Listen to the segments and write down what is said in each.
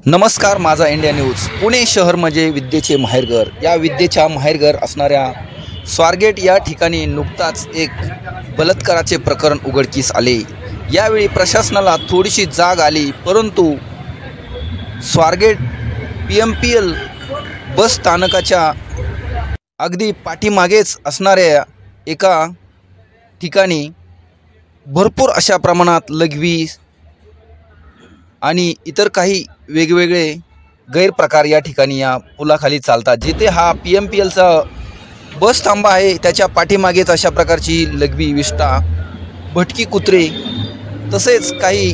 नमस्कार, माझा India news. Pune शहर म्हणजे विद्येचे माहेरघर. या विद्येच्या माहेरघर असणाऱ्या स्वारगेट या ठिकाणी नुकताच एक बलात्काराचे प्रकरण उघडकीस आले. यावेळी प्रशासनाला थोडीशी जाग आली, परंतु स्वारगेट PMPL बस स्थानकाच्या अगदी पाठीमागेच असणाऱ्या एका ठिकाणी भरपूर अशा प्रमाणात लघवी आणि इतर काही वेगवेगळे गैरप्रकार या ठिकाणी या पुलाखाली चालतात. जिथे हा PMPLचा बस थांबा आहे त्याच्या पाठीमागेच अशा प्रकारची लघवी, विष्टा, भटकी कुत्रे तसेच काही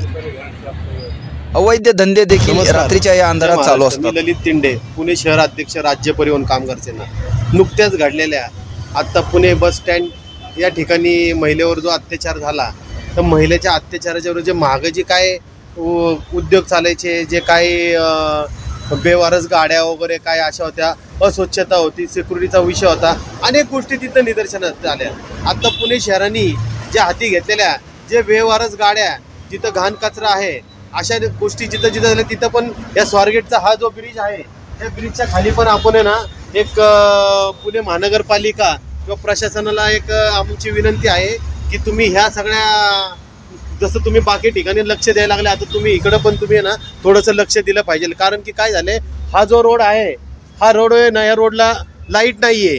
अवैध धंदे देखील रात्रीच्या या अंधारात चालू असतात. मी ललित तिंडे, पुणे शहर अध्यक्ष, राज्य परिवहन कामगार सेना. नुकत्याच घडलेल्या आता पुणे बस स्टँड या ठिकाणी महिलेवर जो अत्याचार झाला, तर महिलेच्या अत्याचाराच्या विरुद्ध जे मागं जे काय उद्योग चालायचे, जे काही बेवारस गाड्या वगैरे काय अशा होत्या, अस्वच्छता होती, सिक्युरिटीचा विषय होता, अनेक गोष्टी तिथं निदर्शनात आल्या. आता पुणे शहराने ज्या हाती घेतलेल्या जे बेवारस गाड्या, जिथं घाण कचरा आहे, अशा गोष्टी जिथं जिथं झाल्या तिथं पण या स्वारगेटचा हा जो ब्रिज आहे त्या ब्रिजच्या खाली पण आपण आहे ना एक पुणे महानगरपालिका किंवा प्रशासनाला एक आमची विनंती आहे की तुम्ही ह्या सगळ्या, जसं तुम्ही बाकी ठिकाणी लक्ष द्यायला लागले, आता तुम्ही इकडं पण तुम्ही ना थोडंसं लक्ष दिलं पाहिजे. कारण की काय झाले, हा जो रोड आहे, हा रोड आहे ना, या रोडला लाईट नाही आहे,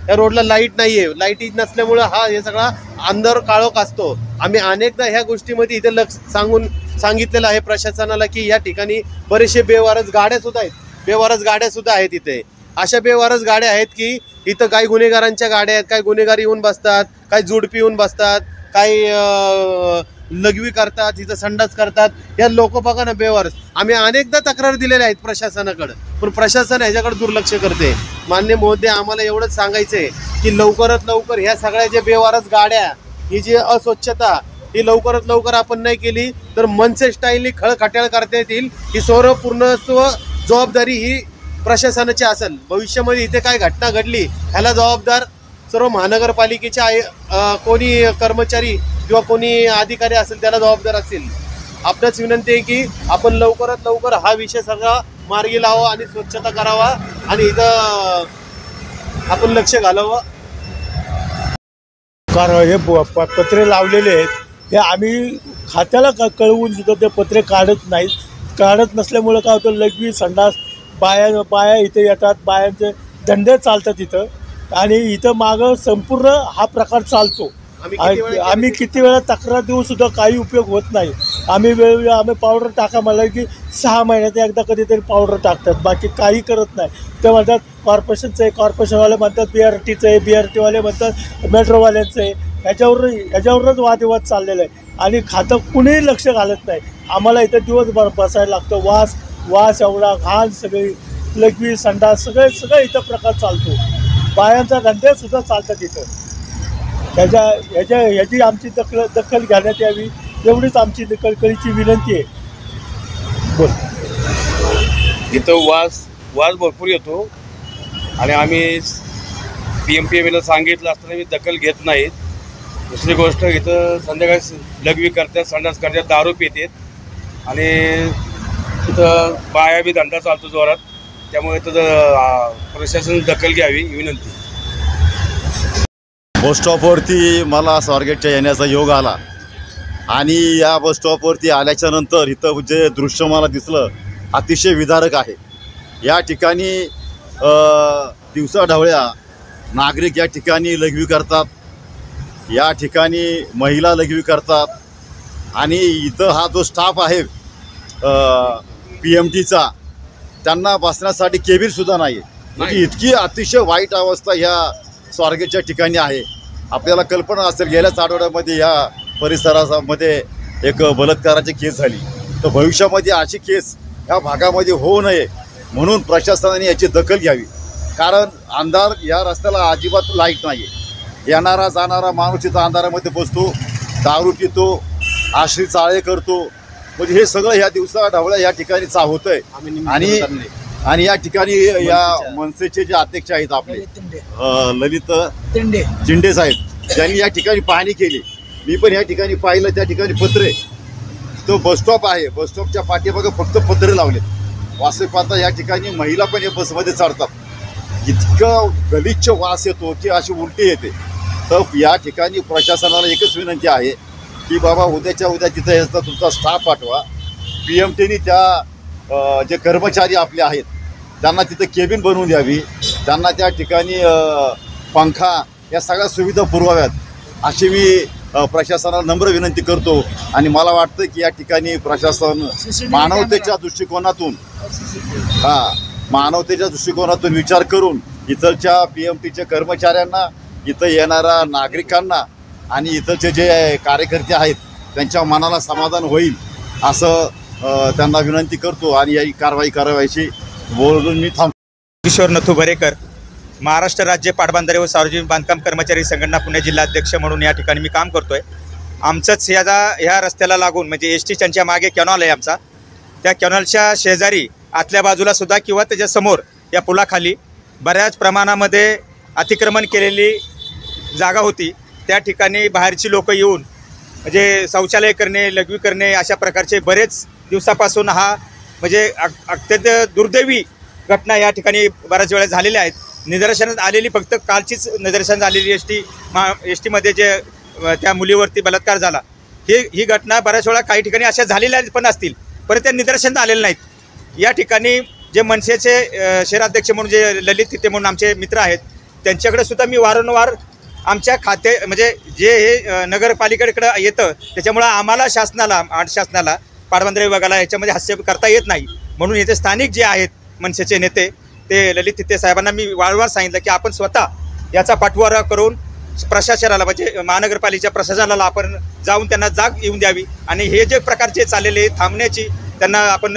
या रोडला लाईट नाही आहे. लाईट नसल्यामुळं हा हे सगळा अंधार काळोख असतो. आम्ही अनेकदा ह्या गोष्टीमध्ये इथे सांगितलेलं आहे प्रशासनाला की या ठिकाणी बरेचसे बेवारस गाड्या सुद्धा आहेत इथे. अशा बेवारस गाड्या आहेत की इथं काही गुन्हेगारांच्या गाड्या आहेत, काही गुन्हेगार येऊन बसतात, काही जुडपी येऊन बसतात, काही लघवी करतात, इथं संडास करतात. या लोक बघा ना बेवारस. आम्ही अनेकदा तक्रार दिलेल्या आहेत प्रशासनाकडे, पण प्रशासन ह्याच्याकडे दुर्लक्ष करते. मान्य महोदय, आम्हाला एवढंच सांगायचं आहे की लवकरात लवकर ह्या सगळ्या जे बेवारस गाड्या, ही जी अस्वच्छता, ही लवकरात लवकर आपण नाही केली तर मनसे स्टाईलनी खळखट्याळ करता येतील. ही सर्व पूर्णत्व जबाबदारी ही प्रशासनाची असेल. भविष्यामध्ये इथे काय घटना घडली ह्याला जबाबदार सर्व महानगरपालिकेचे कोणी कर्मचारी किंवा कोणी अधिकारी असेल त्याला जबाबदार असेल. आपल्याच विनंती आहे की आपण लवकरात लवकर हा विषय सगळा मार्गी लावा आणि स्वच्छता करावा आणि इथं आपण लक्ष घालावं. कारण हे पत्रे लावलेले आहेत, हे आम्ही खात्याला कळवून सुद्धा ते पत्रे काढत नसल्यामुळं काय होतं, लघवी, संडास, बाया इथे येतात, बायांचे धंदे चालतात इथं, आणि इथं मागं संपूर्ण हा प्रकार चालतो. आम्ही किती वेळा तक्रार देऊन सुद्धा काही उपयोग होत नाही. आम्ही पावडर टाका म्हणलं की 6 महिन्यात एकदा कधीतरी पावडर टाकतात, बाकी काही करत नाही. ते म्हणतात कॉर्पोरेशनचं आहे, कॉर्पोरेशनवाले म्हणतात BRTचं आहे, BRTवाले म्हणतात मेट्रोवाल्यांचं आहे. ह्याच्यावरच वादविवाद चाललेला आहे आणि खातं कुणीही लक्ष घालत नाही. आम्हाला इथं दिवसभर बसायला लागतं. वास एवढा, घाण, सगळी लघवी, संडास, सगळं इथं प्रकार चालतो. बायांचा धंदेसुद्धा चालतात इथं. ह्याची आमची दखल घेण्यात यावी एवढीच आमची कळकळीची विनंती आहे. बोल. इथं वास भरपूर येतो आणि आम्ही PMPL सांगितलं असताना मी दखल घेत नाहीत. दुसरी गोष्ट, इथं संध्याकाळी लघवी करतात, संडास करतात, दारू पितात आणि इथं बाया बी धंदा चालतो जोरात. त्यामुळे इथं प्रशासन दखल घ्यावी विनंती. बस स्टॉपवरती मला स्वारगेटच्या येण्याचा योग आला आणि या बस स्टॉपवरती आल्याच्या नंतर इथं जे दृश्य मला दिसलं अतिशय विदारक आहे. या ठिकाणी दिवसाढवळ्या नागरिक या ठिकाणी लघवी करतात, या ठिकाणी महिला लघवी करतात आणि इथं हा जो स्टाफ आहे PMTचा, त्यांना बसण्यासाठी केबिनसुद्धा नाही. म्हणजे इतकी अतिशय वाईट अवस्था ह्या स्वारगेटच्या ठिकाणी आहे. आपल्याला कल्पना असेल, गेल्याच आठवड्यामध्ये या परिसरामध्ये एक बलात्काराची केस झाली, तर भविष्यामध्ये अशी केस ह्या भागामध्ये होऊ नये म्हणून प्रशासनाने याची दखल घ्यावी. कारण अंधार, या रस्त्याला अजिबात लाईट नाही आहे. येणारा जाणारा माणूस इथं अंधारामध्ये बसतो, दारू पितो, आश्री चाळे करतो. म्हणजे हे सगळं ह्या दिवसा ढवळ्या या ठिकाणी होतं आहे. आणि या ठिकाणी या मनसेचे जे अध्यक्ष आहेत आपले ललित तिंडे साहेब, त्यांनी या ठिकाणी पाहणी केली. मी पण या ठिकाणी पाहिलं, त्या ठिकाणी पत्रे, तो बस स्टॉप आहे, बस स्टॉपच्या पाठीमागे फक्त पत्रे लावले. वासे पाहता या ठिकाणी महिला पण या बसमध्ये चढतात. इतकं गलिच्छ वास येतो की अशी उलटी येते. तर या ठिकाणी प्रशासनाला एकच विनंती आहे की बाबा उद्याच्या उद्या तिथं याचा तुमचा स्टाफ पाठवा. PMTनी त्या जे कर्मचारी आपले आहेत त्यांना तिथं केबिन बनवून द्यावी. त्यांना त्या ठिकाणी पंखा या सगळ्या सुविधा पुरवाव्यात अशी मी प्रशासनाला नम्र विनंती करतो. आणि मला वाटतं की या ठिकाणी प्रशासन मानवतेच्या दृष्टिकोनातून विचार करून इथलच्या PMTच्या कर्मचाऱ्यांना, इथं येणाऱ्या नागरिकांना आणि इथलचे जे कार्यकर्ते आहेत त्यांच्या मनाला समाधान होईल असं त्यांना विनंती करतो आणि या कारवाई करावायची बोलून मी थांबतो. किशोर नथू भरेकर, महाराष्ट्र राज्य पाटबंधारे व सार्वजनिक बांधकाम कर्मचारी संघटना पुणे जिल्हाध्यक्ष म्हणून या ठिकाणी मी काम करतो आहे. आमचंच ह्या रस्त्याला लागून म्हणजे ST स्टँडच्या मागे कॅनॉल आहे आमचा. त्या कॅनॉलच्या शेजारी आतल्या बाजूला सुद्धा किंवा त्याच्यासमोर या पुलाखाली बऱ्याच प्रमाणामध्ये अतिक्रमण केलेली जागा होती. त्या ठिकाणी बाहेरची लोक येऊन म्हणजे शौचालय करणे, लघवी करणे अशा प्रकारचे बरेच दिवसापासून हा म्हणजे अत्यंत दुर्दैवी घटना या ठिकाणी बऱ्याच वेळा झालेल्या आहेत. निदर्शनात आलेली फक्त कालचीच निदर्शनात आलेली एस टीमध्ये जे त्या मुलीवरती बलात्कार झाला ही घटना बऱ्याच वेळा काही ठिकाणी अशा झालेल्या पण असतील पण त्या निदर्शनात आलेल्या नाहीत. या ठिकाणी जे मनसेचे शहराध्यक्ष म्हणून जे ललित तिथे म्हणून आमचे मित्र आहेत त्यांच्याकडे सुद्धा मी वारंवार आमच्या खाते म्हणजे जे हे नगरपालिकेकडे येतं त्याच्यामुळं आम्हाला शासनाला पाटबंधारे विभागाला याच्यामध्ये हस्तक्षेप करता येत नाही. म्हणून इथे स्थानिक जे आहेत मनसेचे नेते ते ललित तिथे साहेबांना मी वारंवार सांगितलं की आपण स्वतः याचा पाठपुरावा करून प्रशासनाला म्हणजे महानगरपालिकेच्या प्रशासनाला आपण जाऊन त्यांना जाग येऊन द्यावी आणि हे जे प्रकारचे चाललेले थांबण्याची त्यांना आपण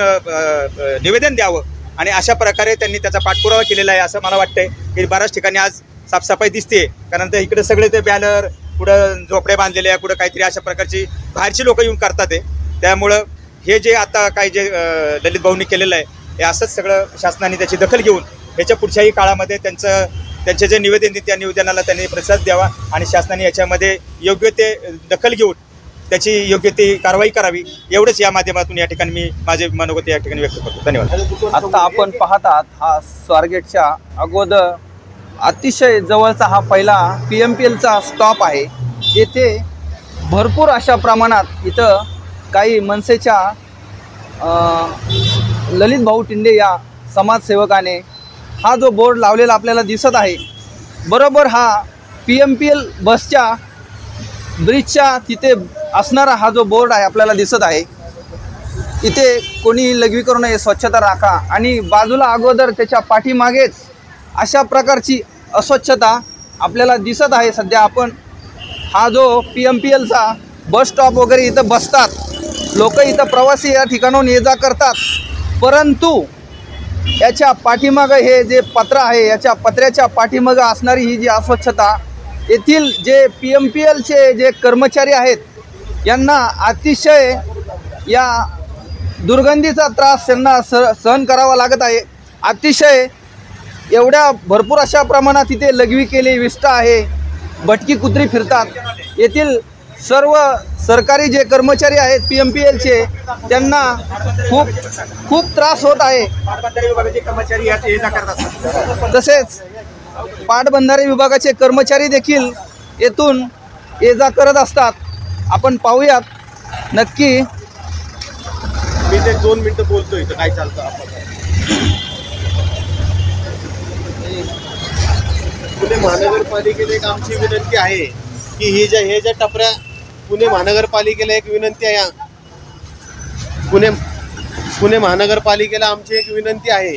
निवेदन द्यावं आणि अशा प्रकारे त्यांनी त्याचा पाठपुरावा केलेला आहे असं मला वाटतंय की बऱ्याच ठिकाणी आज साफसफाई दिसते. कारण ते इकडे सगळे ते बॅनर कुठं झोपडे बांधलेले आहे, कुठं काहीतरी अशा प्रकारची बाहेरची लोक येऊन करतात आहे. त्यामुळं हे जे आता काही जे ललित भाऊंनी केलेलं आहे हे असंच सगळं शासनाने त्याची दखल घेऊन याच्या पुढच्याही काळामध्ये त्यांचे जे निवेदन त्या निवेदनाला त्यांनी प्रतिसाद द्यावा आणि शासनाने याच्यामध्ये योग्य ते दखल घेऊन त्याची योग्य ती कारवाई करावी एवढंच या माध्यमातून या ठिकाणी मी माझे मनोगत या ठिकाणी व्यक्त करतो. धन्यवाद. आता आपण पाहत आहात हा स्वारगेटच्या अगोदर अतिशय जवळचा हा पहिला PMPLचा स्टॉप आहे. येथे भरपूर अशा प्रमाणात इथं काही मनसेच्या ललित भाऊ टिंडे या समाजसेवकाने हा जो बोर्ड लावलेला आपल्याला दिसत आहे बरोबर हा PMPL बसच्या ब्रिजच्या तिथे असणारा हा जो बोर्ड आहे आपल्याला दिसत आहे. इथे कोणी लघवी करू नये, स्वच्छता राखा आणि बाजूला अगोदर त्याच्या पाठीमागेच अशा प्रकारची अस्वच्छता आपल्याला दिसत आहे. सध्या आपण हा जो PMPLचा बस स्टॉप वगैरे इथं बसतात लोक, इथं प्रवासी या ठिकाणाहून ये जा करतात, परंतु याच्या पाठीमागं हे जे पत्र आहे याच्या पत्र्याच्या पाठीमागं असणारी ही जी अस्वच्छता येथील जे PMPLचे जे कर्मचारी आहेत यांना अतिशय या दुर्गंधीचा त्रास त्यांना सहन करावा लागत आहे. अतिशय एवढ्या भरपूर अशा प्रमाणात इथे लघवी केली, विष्ठा आहे, भटकी कुत्री फिरतात. येथील सर्व सरकारी जे कर्मचारी आहेत PMPLचे त्यांना खूप त्रास होत आहे. तसेच पाटबंधारे विभागाचे कर्मचारी देखील येथून ये जा करत असतात. आपण पाहूयात नक्की. मी ते 2 मिनिटं बोलतो इथं काय चालतं आपण. पुणे महानगरपालिकेला एक आमची विनंती आहे की हे ज्या टपऱ्या पुणे महानगरपालिकेला एक विनंती आहे पुणे महानगरपालिकेला आमची एक विनंती आहे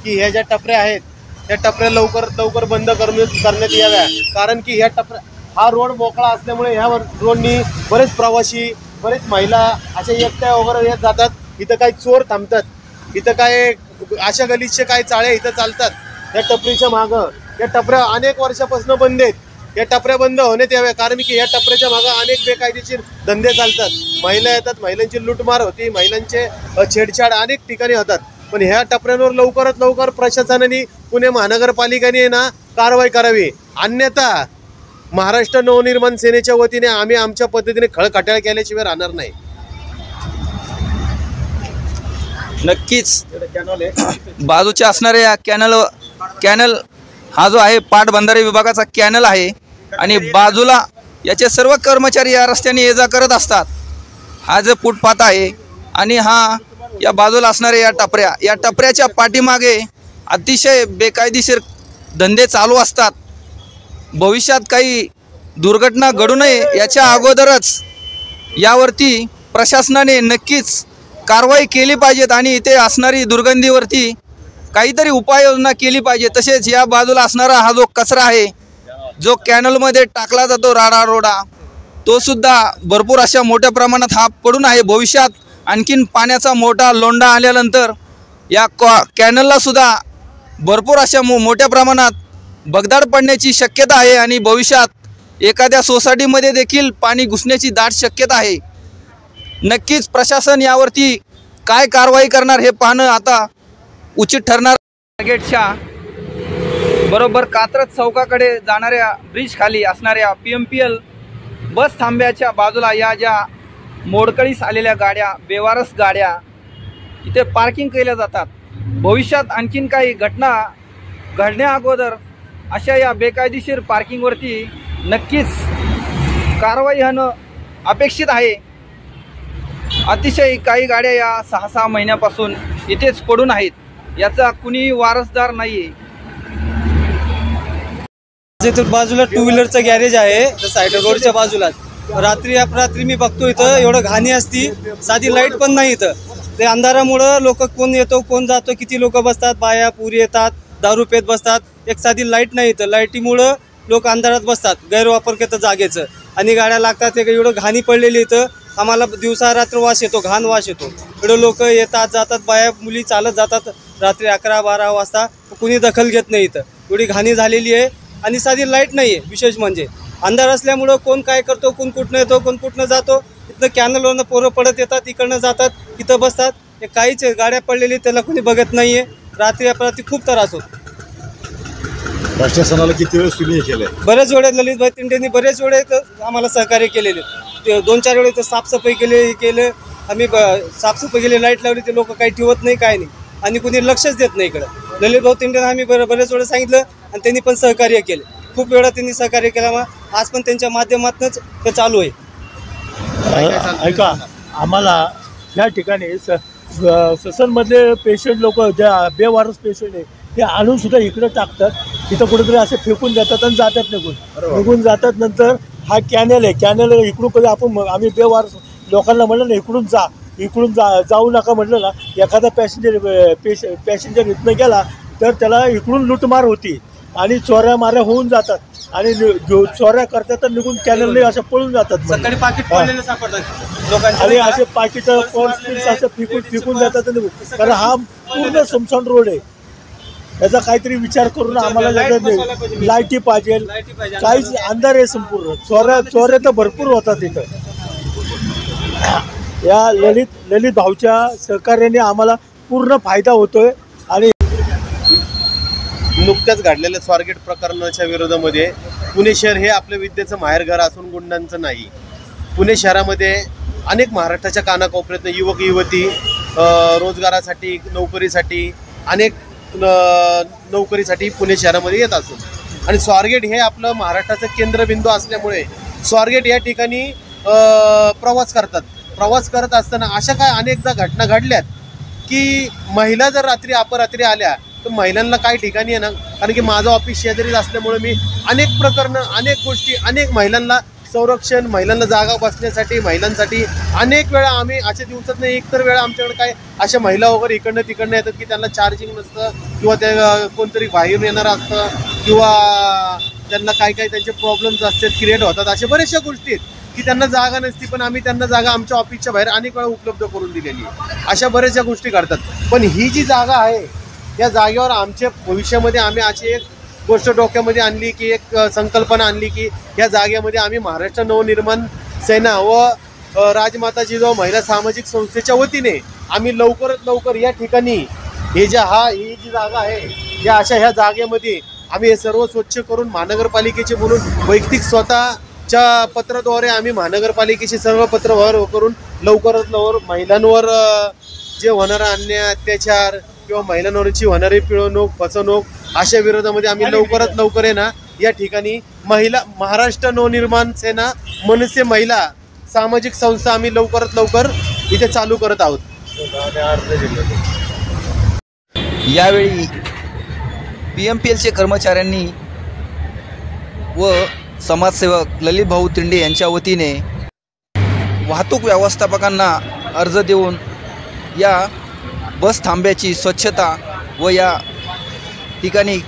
की ह्या ज्या टपऱ्या आहेत त्या टपऱ्या लवकर बंद करण्यात याव्या. कारण की ह्या टपऱ्या हा रोड मोकळा असल्यामुळे ह्या रोडनी बरेच प्रवासी, बरेच महिला अशा एकट्या वगैरे येत जातात. इथं काही चोर थांबतात, इथं काय अशा गलिच्छ काही चाळे इथं चालतात. या टपरीच्या मागं या टपऱ्या अनेक वर्षापासून बंद आहेत. या टपऱ्या बंद होण्यात याव्या कारण की या टपऱ्याच्या मागं अनेक बेकायदेशीर धंदे चालतात. महिला येतात, महिलांची लूटमार होती, महिलांचे छेडछाड अनेक ठिकाणी होतात. पण ह्या टपऱ्यांवर लवकरात लवकर प्रशासनाने पुणे महानगरपालिकेने ना कारवाई करावी. अन्यथा महाराष्ट्र नवनिर्माण सेनेच्या वतीने आम्ही आमच्या पद्धतीने खळखट्याळ केल्याशिवाय राहणार नाही. नक्कीच बाजूच्या असणाऱ्या कॅनल हा जो आहे पाटबंधारे विभागाचा कॅनल आहे आणि बाजूला याचे सर्व कर्मचारी या रस्त्याने ये जा करत असतात. हा जो फुटपाथ आहे आणि हा या बाजूला असणाऱ्या या टपऱ्याच्या पाठीमागे अतिशय बेकायदेशीर धंदे चालू असतात. भविष्यात काही दुर्घटना घडू नये याच्या अगोदरच यावरती प्रशासनाने नक्कीच कारवाई केली पाहिजेत आणि इथे असणारी दुर्गंधीवरती काहीतरी उपाययोजना केली पाहिजे. तसेच या बाजूला असणारा हा जो कचरा आहे जो कॅनलमध्ये टाकला जातो राडारोडा तो सुद्धा भरपूर अशा मोठ्या प्रमाणात हा पडून आहे. भविष्यात आणखीन पाण्याचा मोठा लोंढा आल्यानंतर या कॅनलला सुद्धा भरपूर अशा मोठ्या प्रमाणात भगदाड पडण्याची शक्यता आहे आणि भविष्यात एखाद्या सोसायटीमध्ये देखील पाणी घुसण्याची दाट शक्यता आहे. नक्कीच प्रशासन यावरती काय कारवाई करणार हे पाहणं आता उचित ठरणार. गेटच्या बरोबर कात्रज चौकाकडे जाणाऱ्या ब्रिज खाली असणाऱ्या PMPL बस थांब्याच्या बाजूला या ज्या मोडकळीस आलेल्या गाड्या बेवारस गाड्या इथे पार्किंग केल्या जातात. भविष्यात आणखीन काही घटना घडण्या अगोदर अशा या बेकायदेशीर पार्किंगवरती नक्कीच कारवाई होणं अपेक्षित आहे. अतिशय काही गाड्या या 6-6 महिन्यापासून इथेच पडून आहेत. याचा कुणी वारसदार नाहीये. बाजूला 2 व्हीलरचं गॅरेज आहे साईड रोडच्या बाजूला. रात्री अपरात्री मी बघतो इथं एवढं घाणी असती, साधी लाईट पण नाही इथं. ते अंधारामुळं लोक कोण येतो कोण जातो, किती लोक बसतात, बाया पुरी येतात, दारू पेत बसतात. एक साधी लाईट नाही इथं. लाईटीमुळं लोक अंधारात बसतात, गैरवापर करतात जागेचं आणि गाड्या लागतात. एवढं घाणी पडलेली इथं. आम्हाला दिवसा रात्र वास येतो, घाण वास येतो. एवढं लोक येतात जातात, बाया मुली चालत जातात रात्री 11-12 वाजता. कुणी दखल घेत नाही इथं. एवढी घाणी झालेली आहे आणि साधी लाईट नाही आहे. विशेष म्हणजे अंधार असल्यामुळं कोण काय करतो, कोण कुठनं येतो, कोण कुठनं जातो. इथं कॅनलवरनं पोरं पडत येतात, इकडनं जातात, इथं बसतात. हे काहीच गाड्या पडलेली त्याला कोणी बघत नाही आहे. रात्री अपरात्री खूप त्रास होतो. प्रशासनाला किती वेळ तुम्ही केलं? बरेच वेळेस ललितभाई तिंडेंनी बरेच वेळेस आम्हाला सहकार्य केलेले. 2-4 वेळेस साफसफाई केलं आम्ही. साफसफाई केली, लाईट लावली, ते लोक काही ठेवत नाही, काय नाही आणि कुणी लक्षच देत नाही इकडं. ललितभाऊ तिंडेंना आम्ही बरेच वेळेस सांगितलं आणि त्यांनी पण सहकार्य केलं. खूप वेळा त्यांनी सहकार्य केला. मग आज पण त्यांच्या माध्यमातूनच ते चालू आहे. ऐका, आम्हाला या ठिकाणी ससनमधले पेशंट लोक ज्या बेवारस पेशंट आहे ते आणून सुद्धा इकडं टाकतात. तिथं कुठेतरी असे फेकून जातात आणि जातात निघून जातात. नंतर हा कॅनल आहे, कॅनल इकडून कधी आम्ही बेवारस लोकांना म्हणलं ना इकडून जाऊ नका म्हटलं ना, एखादा पॅसेंजर इथनं गेला तर त्याला इकडून लूटमार होती आणि चोऱ्या माऱ्या होऊन जातात आणि चोऱ्या करतात तर निघून कॅनलने असं पळून जातात. सकाळी पाकिट पडलेलं सापडतात लोकांना आणि असे पाकिट पर्स असं फेकून जातात निघून. कारण हा पूर्ण समशान रोड आहे. याचा काहीतरी विचार करून आम्हाला लाईटी पाहिजे. काहीच अंधार आहे संपूर्ण. चोऱ्या तर भरपूर होतात इथं. या ललित भाऊच्या सहकार्याने आम्हाला पूर्ण फायदा होतोय. आणि नुकत्याच घडलेल्या स्वारगेट प्रकरणाच्या विरोधामध्ये पुणे शहर हे आपलं विद्येचं माहेरघर असून गुंडांचं नाही. पुणे शहरामध्ये अनेक महाराष्ट्राच्या कानाकोपऱ्यातून युवक युवती रोजगारासाठी नोकरीसाठी अनेक नोकरीसाठी पुणे शहरामध्ये येत असून आणि स्वारगेट हे आपलं महाराष्ट्राचं केंद्रबिंदू असल्यामुळे स्वारगेट या ठिकाणी प्रवास करत असताना अशा काय अनेकदा घटना घडल्यात की महिला जर रात्री अपरात्री आल्या तर महिलांना काही ठिकाणी आहे ना, कारण की माझं ऑफिस शेजारीच असल्यामुळे मी अनेक प्रकरणं अनेक गोष्टी अनेक महिलांना संरक्षण महिलांना जागा बसण्यासाठी महिलांसाठी अनेक वेळा आम्ही अशा दिवसात नाही एकतर वेळा आमच्याकडे काय अशा महिला वगैरे इकडनं तिकडनं येतात की त्यांना चार्जिंग नसतं किंवा ते कोणतरी बाहेर येणारं असतं किंवा त्यांना काय त्यांचे प्रॉब्लेम्स असतात क्रिएट होतात. अशा बऱ्याचशा गोष्टी आहेत की त्यांना जागा नसती पण आम्ही त्यांना जागा आमच्या ऑफिसच्या बाहेर अनेक वेळा उपलब्ध करून दिलेली आहे. अशा बऱ्याचशा गोष्टी करतात. पण ही जी जागा आहे या जागेवर आमच्या भविष्यामध्ये आम्ही अशी एक गोष्ट डोक्यामध्ये आणली की एक संकल्पना आणली की या जागेमध्ये आम्ही महाराष्ट्र नवनिर्माण सेना व राजमाता जिजाऊ महिला सामाजिक संस्थेच्या वतीने आम्ही लवकरात लवकर या ठिकाणी ही जी जागा आहे ह्या जागेमध्ये आम्ही हे सर्व स्वच्छ करून महानगरपालिकेचे म्हणून वैयक्तिक स्वतःच्या पत्राद्वारे आम्ही महानगरपालिकेचे सर्व पत्र करून लवकरात लवकर महिलांवर जे होणारा अन्याय अत्याचार किंवा महिलांवरची होणारी पिळवणूक फसवणूक अशा विरोधामध्ये आम्ही लवकरात लवकर आहे ना या ठिकाणी महाराष्ट्र नवनिर्माण सेना मनुष्य महिला सामाजिक संस्था आम्ही लवकरात लवकर इथे चालू करत आहोत. यावेळी PMPLचे कर्मचाऱ्यांनी व समाजसेवक ललित भाऊ तिंडे यांच्या वतीने वाहतूक व्यवस्थापकांना अर्ज देऊन या बस थांब्याची स्वच्छता व या ठिकाणी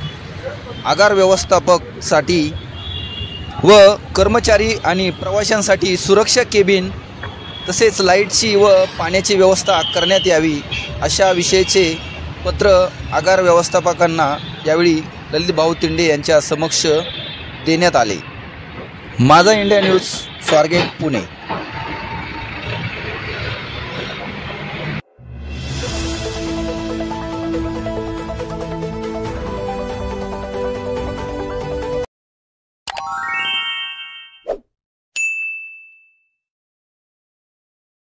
आगार व्यवस्थापकसाठी व कर्मचारी आणि प्रवाशांसाठी सुरक्षा केबिन तसेच लाईटची व पाण्याची व्यवस्था करण्यात यावी अशा विषयाचे पत्र आगार व्यवस्थापकांना यावेळी ललित भाऊ तिंडे यांच्या समक्ष देण्यात आले. माझा इंडिया न्यूज, स्वारगेट, पुणे.